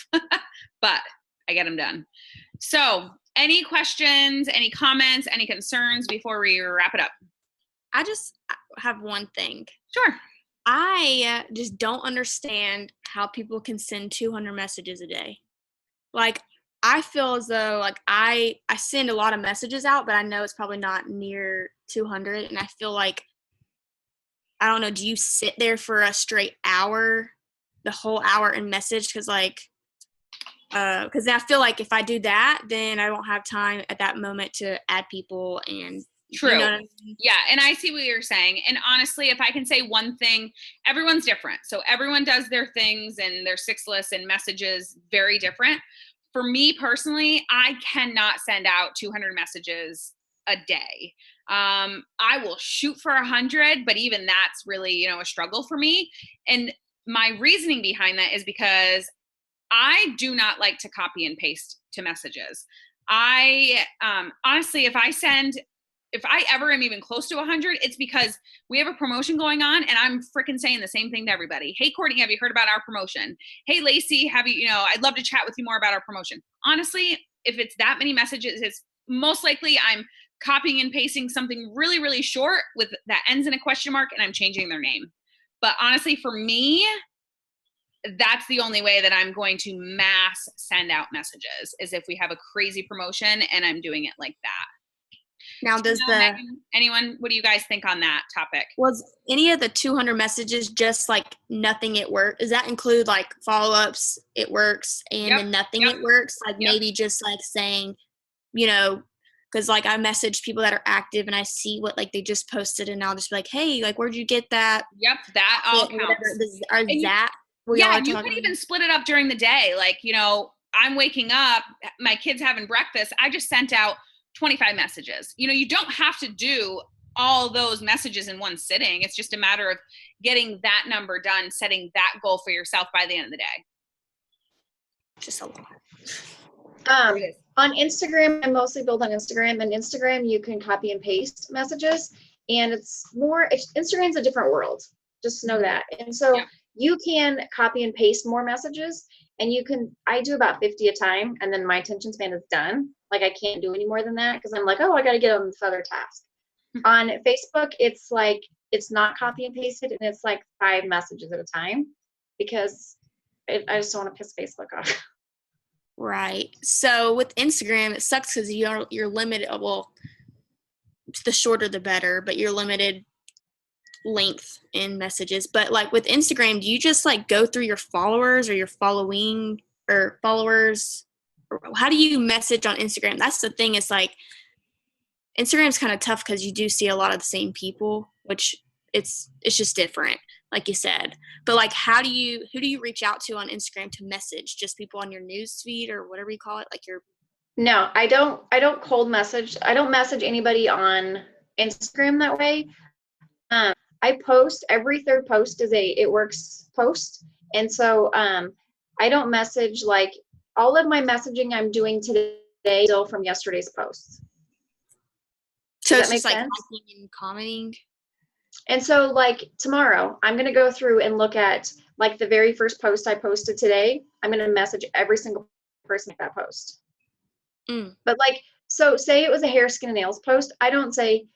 Speaker 2: but I get them done. So any questions, any comments, any concerns before we wrap it up?
Speaker 1: I just have one thing.
Speaker 2: Sure.
Speaker 1: I just don't understand how people can send 200 messages a day. Like, I feel as though, like, I send a lot of messages out, but I know it's probably not near 200. And I feel like, I don't know, do you sit there for a straight hour, the whole hour, and message? Because, like, because I feel like if I do that, then I won't have time at that moment to add people and
Speaker 2: True.
Speaker 1: You know what I mean?
Speaker 2: Yeah, and I see what you're saying. And honestly, if I can say one thing, everyone's different. So everyone does their things and their 6 lists and messages very different. For me personally, I cannot send out 200 messages a day. I will shoot for 100, but even that's really, a struggle for me. And my reasoning behind that is because I do not like to copy and paste to messages. I honestly, if I ever am even close to 100, it's because we have a promotion going on and I'm freaking saying the same thing to everybody. Hey, Courtney, have you heard about our promotion? Hey, Lacey, I'd love to chat with you more about our promotion. Honestly, if it's that many messages, it's most likely I'm copying and pasting something really, really short that ends in a question mark and I'm changing their name. But honestly, for me, that's the only way that I'm going to mass send out messages is if we have a crazy promotion and I'm doing it like that.
Speaker 1: Now,
Speaker 2: anyone, what do you guys think on that topic?
Speaker 1: Was any of the 200 messages just like nothing it works? Does that include like follow-ups, it works, and then nothing it works? Like maybe just like saying, because like I message people that are active and I see what like they just posted and I'll just be like, hey, like where'd you get that?
Speaker 2: Yep, that all counts. You could even split it up during the day. Like, I'm waking up, my kid's having breakfast. I just sent out 25 messages. You don't have to do all those messages in one sitting. It's just a matter of getting that number done, setting that goal for yourself by the end of the day.
Speaker 1: Just a lot.
Speaker 3: On Instagram, I mostly build on Instagram, and Instagram you can copy and paste messages, and Instagram's a different world. Just know that. And so you can copy and paste more messages, and I do about 50 a time, and then my attention span is done. Like I can't do any more than that because I'm like, oh, I got to get on this other task. On Facebook, it's like, it's not copy and pasted, and it's like 5 messages at a time because I just don't want to piss Facebook off.
Speaker 1: Right. So with Instagram, it sucks because you're limited. Well, the shorter the better, but you're limited length in messages. But like with Instagram, do you just like go through your followers or your following or followers? How do you message on Instagram? That's the thing. It's like Instagram's kind of tough because you do see a lot of the same people, which it's just different, like you said. But like, who do you reach out to on Instagram to message? Just people on your news feed or whatever you call it, like your.
Speaker 3: No, I don't cold message. I don't message anybody on Instagram that way. I post every 3rd post is a It Works post, and so I don't message like. All of my messaging I'm doing today is still from yesterday's posts.
Speaker 1: So it's just like liking and commenting.
Speaker 3: And so like tomorrow, I'm going to go through and look at like the very first post I posted today. I'm going to message every single person at that post. But like, so say it was a hair, skin, and nails post. I don't say,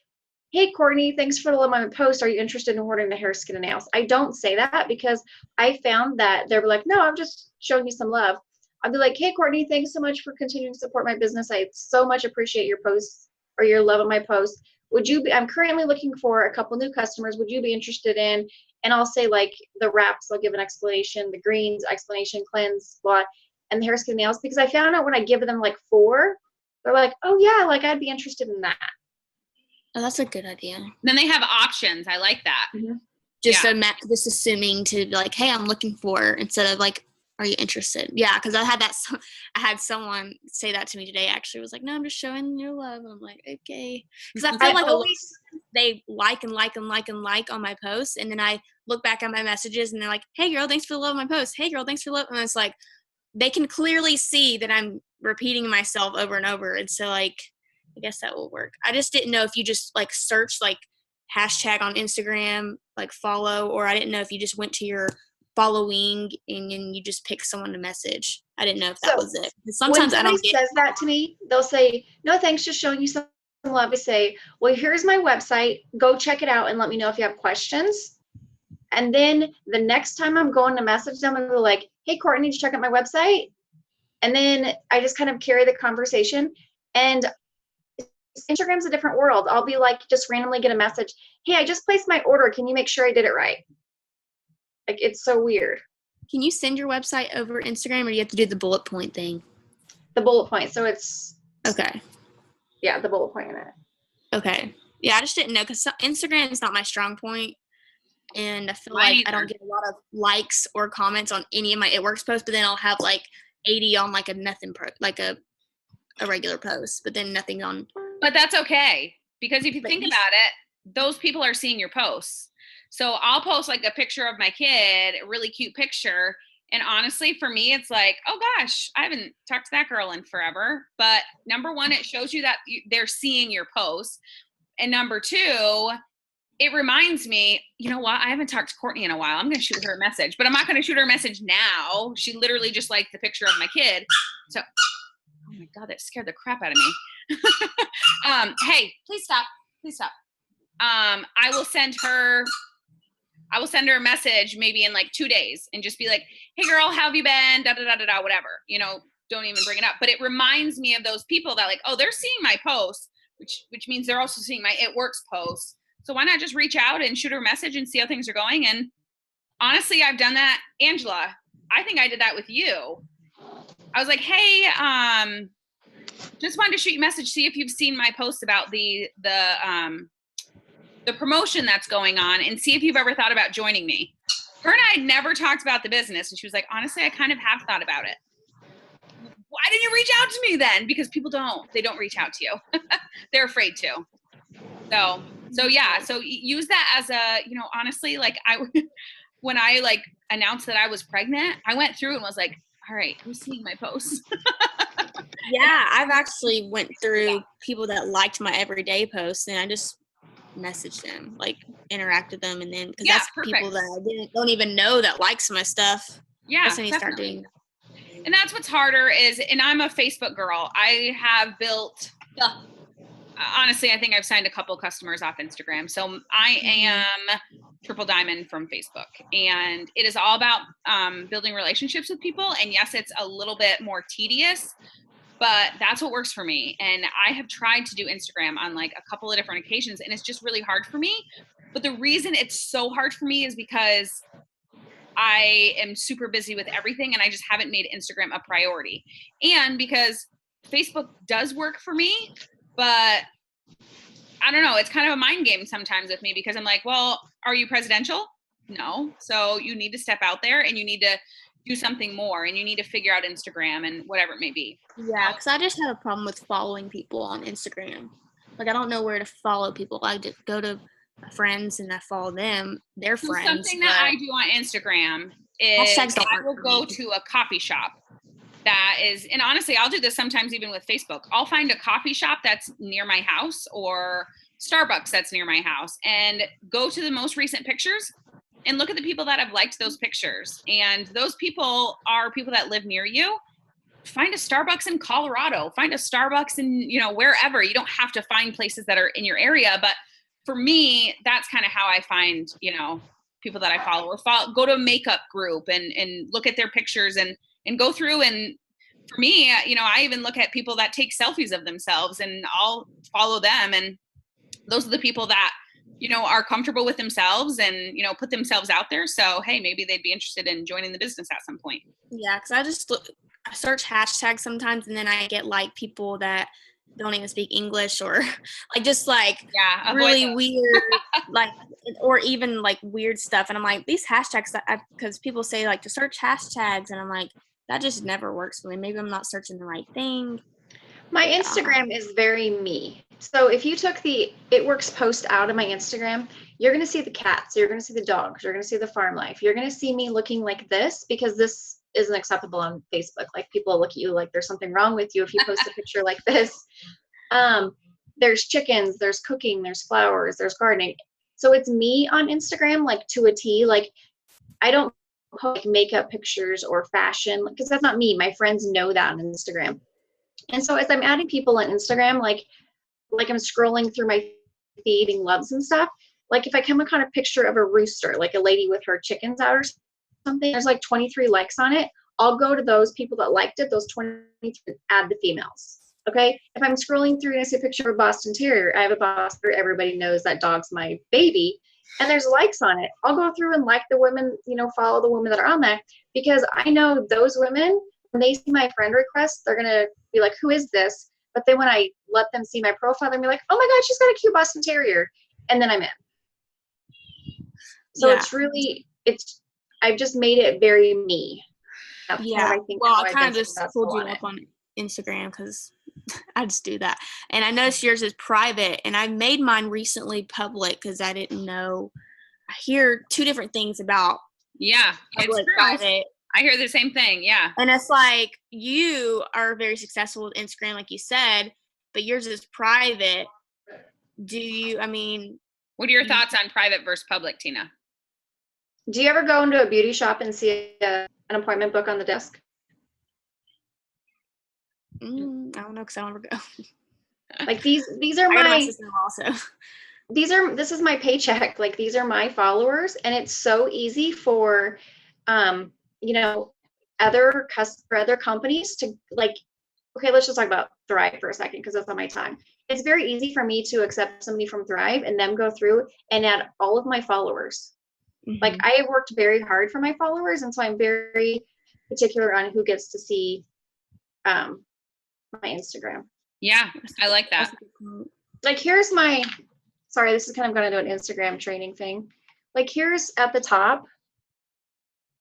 Speaker 3: hey, Courtney, thanks for the love on my post. Are you interested in ordering the hair, skin, and nails? I don't say that because I found that they were like, no, I'm just showing you some love. I'll be like, hey, Courtney, thanks so much for continuing to support my business. I so much appreciate your posts or your love of my posts. I'm currently looking for a couple new customers. Would you be interested in, and I'll say like the wraps, I'll give an explanation, the greens, explanation, cleanse, blah, and the hair, skin, nails, because I found out when I give them like 4, they're like, oh yeah, like I'd be interested in that.
Speaker 1: Oh, that's a good idea.
Speaker 2: Then they have options. I like that.
Speaker 3: Mm-hmm.
Speaker 1: Just assuming to be like, hey, I'm looking for, instead of like, are you interested? Yeah, because I had someone say that to me today. Actually, was like, no, I'm just showing your love. And I'm like, okay, because I feel like they like and like and like and like on my posts, and then I look back at my messages, and they're like, hey girl, thanks for the love of my post. Hey girl, thanks for the love. And it's like they can clearly see that I'm repeating myself over and over, and so like I guess that will work. I just didn't know if you just like search like hashtag on Instagram, like follow, or I didn't know if you just went to your following and then you just pick someone to message. I didn't know if that was it. Sometimes
Speaker 3: when
Speaker 1: I don't
Speaker 3: get says that to me, they'll say, no, thanks, just showing you some love. I say, well, here's my website. Go check it out and let me know if you have questions. And then the next time I'm going to message them, I'm like, hey, Courtney, did you check out my website? And then I just kind of carry the conversation. And Instagram's a different world. I'll be like, just randomly get a message. Hey, I just placed my order. Can you make sure I did it right? Like, it's so weird.
Speaker 1: Can you send your website over Instagram, or do you have to do the bullet point thing?
Speaker 3: The bullet point. So it's
Speaker 1: okay.
Speaker 3: Yeah, the bullet point in it.
Speaker 1: Okay. Yeah, I just didn't know because Instagram is not my strong point, and I feel like I don't get a lot of likes or comments on any of my It Works posts. But then I'll have like 80 on like a nothing like a regular post, but then nothing on.
Speaker 2: But that's okay, because if you think about it, those people are seeing your posts. So I'll post like a picture of my kid, a really cute picture. And honestly, for me, it's like, oh gosh, I haven't talked to that girl in forever. But number one, it shows you that they're seeing your post. And number two, it reminds me, you know what? I haven't talked to Courtney in a while. I'm going to shoot her a message, but I'm not going to shoot her a message now. She literally just liked the picture of my kid. So, oh my God, that scared the crap out of me. Hey, please stop. Please stop. I will send her a message maybe in like 2 days and just be like, hey girl, how have you been? Da, da, da, da, da, whatever, you know, don't even bring it up. But it reminds me of those people that like, oh, they're seeing my posts, which means they're also seeing my It Works posts. So why not just reach out and shoot her a message and see how things are going? And honestly, I've done that. Angela, I think I did that with you. I was like, hey, just wanted to shoot you a message, see if you've seen my post about the promotion that's going on, and see if you've ever thought about joining me. Her and I had never talked about the business, and she was like, honestly, I kind of have thought about it. Why didn't you reach out to me then? Because people they don't reach out to you. They're afraid to. So yeah, so use that as a, you know, honestly, like when I like announced that I was pregnant, I went through and was like, all right, who's seeing my posts?
Speaker 1: Yeah, I've actually went through people that liked my everyday posts, and I just messaged them, like interact with them, and then because that's perfect. People that I don't even know that likes my stuff.
Speaker 2: Yeah,
Speaker 1: that's when you start doing that.
Speaker 2: And that's what's harder is, and I'm a Facebook girl. I have built, honestly, I think I've signed a couple customers off Instagram. So I am triple diamond from Facebook, and it is all about building relationships with people. And yes, it's a little bit more tedious, but that's what works for me. And I have tried to do Instagram on like a couple of different occasions, and it's just really hard for me. But the reason it's so hard for me is because I am super busy with everything, and I just haven't made Instagram a priority. And because Facebook does work for me, but I don't know, it's kind of a mind game sometimes with me, because I'm like, well, are you presidential? No. So you need to step out there and you need to do something more, and you need to figure out Instagram and whatever it may be.
Speaker 1: Yeah, because I just have a problem with following people on Instagram. Like, I don't know where to follow people. I just go to my friends and I follow them, their friends.
Speaker 2: Something that I do on Instagram is I will go to a coffee shop that is, and honestly, I'll do this sometimes even with Facebook. I'll find a coffee shop that's near my house or Starbucks that's near my house, and go to the most recent pictures and look at the people that have liked those pictures. And those people are people that live near you. Find a Starbucks in Colorado, find a Starbucks in, you know, wherever. You don't have to find places that are in your area, but for me, that's kind of how I find, you know, people that I follow, or go to a makeup group and look at their pictures and go through. And for me, you know, I even look at people that take selfies of themselves, and I'll follow them. And those are the people that, you know, are comfortable with themselves and, you know, put themselves out there. So, hey, maybe they'd be interested in joining the business at some point.
Speaker 1: Yeah, because I search hashtags sometimes, and then I get like people that don't even speak English, or like just like
Speaker 2: Yeah,
Speaker 1: really weird, like, or even like weird stuff. And I'm like, these hashtags, because people say like to search hashtags, and I'm like, that just never works for me. Maybe I'm not searching the right thing.
Speaker 3: My Instagram is very me. So if you took the It Works post out of my Instagram, you're going to see the cats, you're going to see the dogs, you're going to see the farm life. You're going to see me looking like this, because this isn't acceptable on Facebook. Like, people look at you like there's something wrong with you if you post a picture like this. There's chickens, there's cooking, there's flowers, there's gardening. So it's me on Instagram, like to a T. Like, I don't post makeup pictures or fashion, because that's not me. My friends know that on Instagram. And so as I'm adding people on Instagram, like I'm scrolling through my feed and loves and stuff, like if I come upon a picture of a rooster, like a lady with her chickens out or something, there's like 23 likes on it. I'll go to those people that liked it, those 23, add the females. Okay. If I'm scrolling through and I see a picture of a Boston Terrier, I have a Boston Terrier, everybody knows that dog's my baby, and there's likes on it. I'll go through and like the women, you know, follow the women that are on there, because I know those women, when they see my friend request, they're going to be like, who is this? But then when I let them see my profile, they'll be like, oh my God, she's got a cute Boston Terrier. And then I'm in. So it's really, I've just made it very me. That's
Speaker 1: Yeah.
Speaker 3: I think
Speaker 1: Well, I kind of just pulled you up on Instagram because I just do that. And I noticed yours is private, and I made mine recently public because I didn't know. I hear two different things about public, private.
Speaker 2: I hear the same thing. Yeah.
Speaker 1: And it's like, you are very successful with Instagram, like you said, but yours is private. What
Speaker 2: are your thoughts on private versus public, Tina?
Speaker 3: Do you ever go into a beauty shop and see an appointment book on the desk?
Speaker 1: I don't know, because I don't ever go.
Speaker 3: Like these are my
Speaker 1: also.
Speaker 3: This is my paycheck. Like, these are my followers, and it's so easy for you know, other companies to, like, okay, let's just talk about Thrive for a second, because that's on my time. It's very easy for me to accept somebody from Thrive and them go through and add all of my followers. Mm-hmm. Like, I worked very hard for my followers, and so I'm very particular on who gets to see my Instagram.
Speaker 2: Yeah, I like that.
Speaker 3: Like, here's my, sorry, this is kind of going to do an Instagram training thing. Like, here's at the top,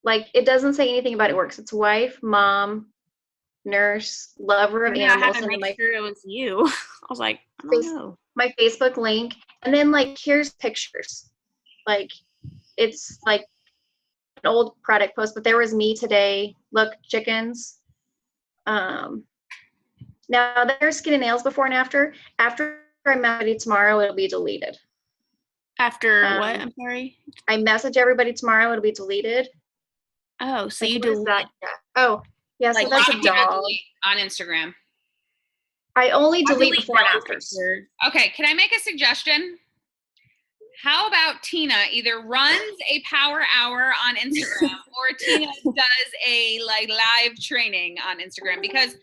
Speaker 3: like, it doesn't say anything about It Works. It's wife, mom, nurse, lover of animals.
Speaker 1: I had to make sure it was you. I was like, I don't know.
Speaker 3: My Facebook link. And then, like, here's pictures. Like, it's like an old product post, but there was me today. Look, chickens. Now there's skin and nails before and after. After I message tomorrow, it'll be deleted.
Speaker 1: After what? I'm sorry.
Speaker 3: I message everybody tomorrow, it'll be deleted.
Speaker 1: Oh, so
Speaker 3: like,
Speaker 1: you delete
Speaker 3: that? Oh, yeah.
Speaker 2: Like,
Speaker 3: so that's a dog
Speaker 2: on Instagram.
Speaker 3: I only delete before and afters.
Speaker 2: Okay, can I make a suggestion? How about Tina either runs a power hour on Instagram or Tina does a live training on Instagram? Because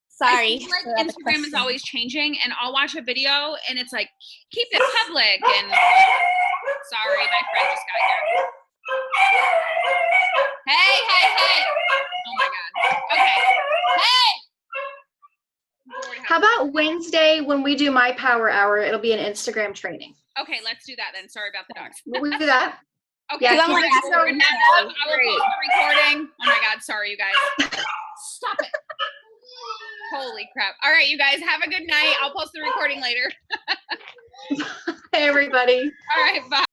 Speaker 1: sorry,
Speaker 2: I feel like Instagram is always changing, and I'll watch a video and it's like, keep it public, and sorry, my friend just got here. Hey. Oh my God. Okay. Hey.
Speaker 3: How about Wednesday when we do my power hour? It'll be an Instagram training.
Speaker 2: Okay, let's do that then. Sorry about the dogs.
Speaker 3: Will we do that?
Speaker 2: Okay.
Speaker 3: Yeah,
Speaker 2: I will post the recording. Oh my God. Sorry, you guys. Stop it. Holy crap. All right, you guys have a good night. I'll post the recording later.
Speaker 3: Hey, everybody.
Speaker 2: All right, bye.